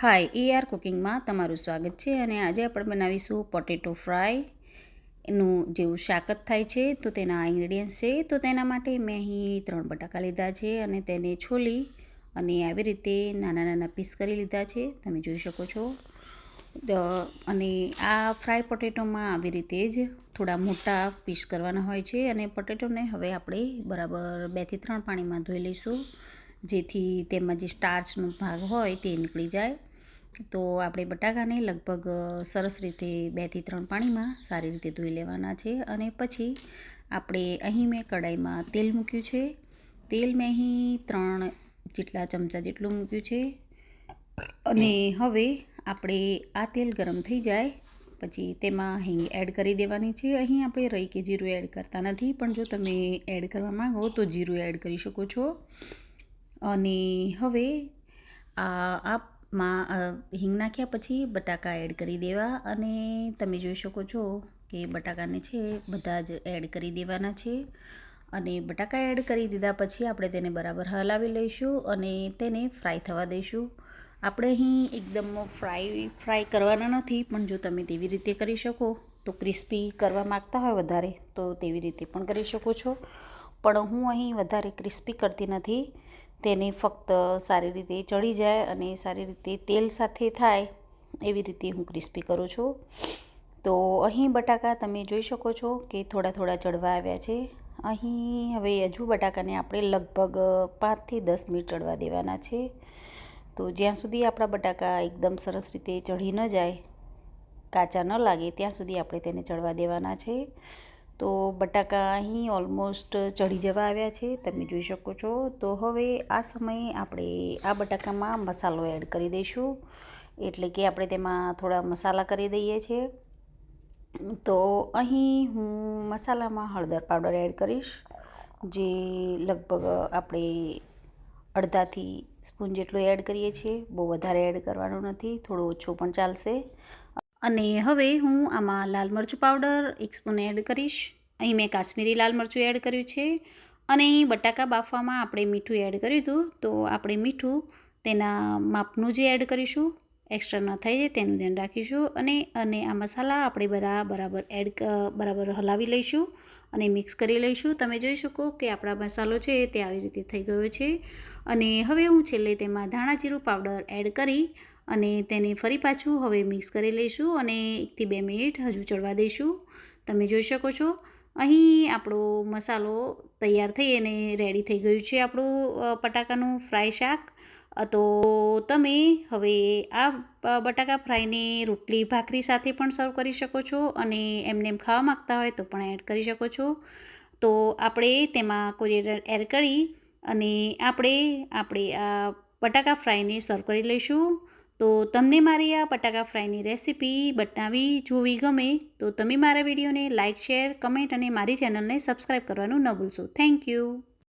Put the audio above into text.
હાય ER કુકિંગમાં તમારું સ્વાગત છે અને આજે આપણે બનાવીશું પોટેટો ફ્રાય એનું જેવું શાક જ થાય છે તો તેના ઇન્ગ્રેડિયન્ટ્સ છે તો તેના માટે મેં અહીં 3 બટાકા લીધા છે અને તેને છોલી અને આવી રીતે નાના નાના પીસ કરી લીધા છે તમે જોઈ શકો છો અને આ ફ્રાય પોટેટોમાં આવી રીતે જ થોડા મોટા પીસ કરવાના હોય છે અને પોટેટોને હવે આપણે બરાબર 2 થી 3 પાણીમાં ધોઈ લઈશું જેથી તેમાં જે સ્ટાર્ચનો ભાગ હોય તે નીકળી જાય તો આપણે બટાકાને લગભગ સરસ રીતે 2 થી 3 પાણીમાં સારી રીતે ધોઈ લેવાના છે અને પછી આપણે અહીં મેં કડાઈમાં તેલ મૂક્યું છે તેલ મેં અહીં 3 જેટલા ચમચા જેટલું મૂક્યું છે અને હવે આપણે આ તેલ ગરમ થઈ જાય પછી તેમાં હિંગ એડ કરી દેવાની છે અહીં આપણે રાઈ કે જીરું એડ કરતા નથી પણ જો તમે એડ કરવા માંગો તો જીરું એડ કરી શકો છો અને હવે હિંગ નાખ્યા પછી બટાકા એડ કરી દેવા અને તમે જોઈ શકો છો કે બટાકાને છે બધા જ એડ કરી દેવાના છે અને બટાકા એડ કરી દીધા પછી આપણે તેને બરાબર હલાવી લઈશું અને તેને ફ્રાય થવા દઈશું આપણે અહીં એકદમ ફ્રાય કરવાના નથી પણ જો તમે તેવી રીતે કરી શકો તો ક્રિસ્પી કરવા માગતા હોય વધારે તો તેવી રીતે પણ કરી શકો છો પણ હું અહીં વધારે ક્રિસ્પી કરતી નથી તેને ફક્ત સારી રીતે ચડી જાય અને સારી રીતે તેલ સાથે થાય એવી રીતે હું ક્રિસ્પી કરું છું તો અહીં બટાકા તમે જોઈ શકો છો કે થોડા થોડા ચડવા આવ્યા છે અહીં હવે હજુ બટાકાને આપણે લગભગ 5 થી 10 મિનિટ ચડવા દેવાના છે તો જ્યાં સુધી આપણા બટાકા એકદમ સરસ રીતે ચડી ન જાય કાચા ન લાગે ત્યાં સુધી આપણે તેને ચડવા દેવાના છે તો બટાકા અહીં ઓલમોસ્ટ ચડી જવા આવ્યા છે તમે જોઈ શકો છો તો હવે આ સમયે આપણે આ બટાકામાં મસાલો એડ કરી દઈશું એટલે કે આપણે તેમાં થોડા મસાલા કરી દઈએ છીએ તો અહીં હું મસાલામાં હળદર પાવડર એડ કરીશ જે લગભગ આપણે અડધાથી સ્પૂન જેટલું એડ કરીએ છીએ બહુ વધારે એડ કરવાનું નથી થોડું ઓછું પણ ચાલશે અને હવે હું આમાં લાલ મરચું પાવડર 1 સ્પૂન એડ કરીશ અહીં મેં કાશ્મીરી લાલ મરચું એડ કર્યું છે અને અહીં બટાકા બાફવામાં આપણે મીઠું એડ કર્યું હતું તો આપણે મીઠું તેના માપનું જે એડ કરીશું એક્સ્ટ્રા ન થઈ જાય તેનું ધ્યાન રાખીશું અને આ મસાલા આપણે બરાબર હલાવી લઈશું અને મિક્સ કરી લઈશું તમે જોઈ શકો કે આપણા મસાલો છે તે આવી રીતે થઈ ગયો છે અને હવે હું છેલ્લે તેમાં ધાણા જીરું પાવડર એડ કરી અને તેને ફરી પાછું હવે મિક્સ કરી લઈશું અને 1 થી 2 મિનિટ હજુ ચડવા દઈશું તમે જોઈ શકો છો અહીં આપણો મસાલો તૈયાર થઈ અને રેડી થઈ ગયું છે આપણું બટાકાનું ફ્રાય શાક તો તમે હવે આ બટાકા ફ્રાયને રોટલી ભાખરી સાથે પણ સર્વ કરી શકો છો અને એમને ખાવા માગતા હોય તો પણ એડ કરી શકો છો તો આપણે તેમાં કોરિએન્ડર એડ કરી અને આપણે આ બટાકા ફ્રાયને સર્વ કરી લઈશું તો તમને મારી આ બટાકા ફ્રાયની રેસીપી બનાવી જોવી ગમે તો તમે મારા વિડીયોને લાઇક શેર કમેન્ટ અને મારી ચેનલને સબસ્ક્રાઈબ કરવાનું ન ભૂલશો થેન્ક યુ